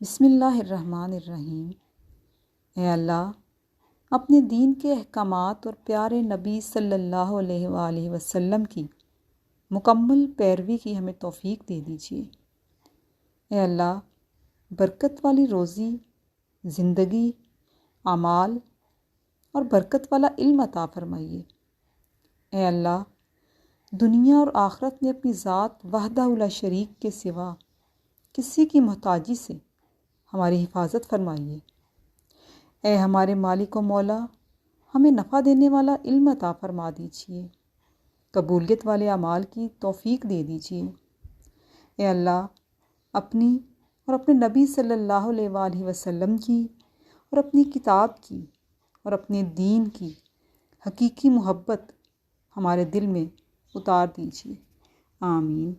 بسم اللہ الرحمن الرحیم۔ اے اللہ، اپنے دین کے احکامات اور پیارے نبی صلی اللہ علیہ وآلہ وسلم کی مکمل پیروی کی ہمیں توفیق دے دیجیے۔ اے اللہ، برکت والی روزی، زندگی، اعمال اور برکت والا علم عطا فرمائیے۔ اے اللہ، دنیا اور آخرت میں اپنی ذات وحدہ لا شریک کے سوا کسی کی محتاجی سے ہماری حفاظت فرمائیے۔ اے ہمارے مالک و مولا، ہمیں نفع دینے والا علم عطا فرما دیجیے، قبولیت والے اعمال کی توفیق دے دیجیے۔ اے اللہ، اپنی اور اپنے نبی صلی اللہ علیہ وآلہ وسلم کی اور اپنی کتاب کی اور اپنے دین کی حقیقی محبت ہمارے دل میں اتار دیجیے۔ آمین۔